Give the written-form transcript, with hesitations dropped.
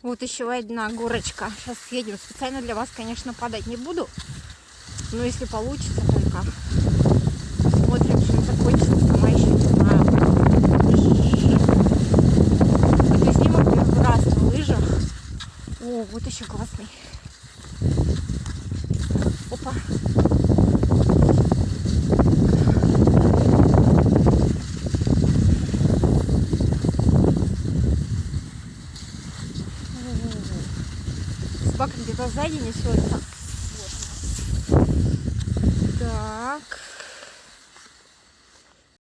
Вот еще одна горочка. Сейчас съедем. Специально для вас, конечно, падать не буду. Но если получится, только смотрим, чем закончится. Сама еще не знаю. Это снимок первый раз на лыжах. О, вот еще классный. Опа. Собака где-то сзади несется. Вот. Так.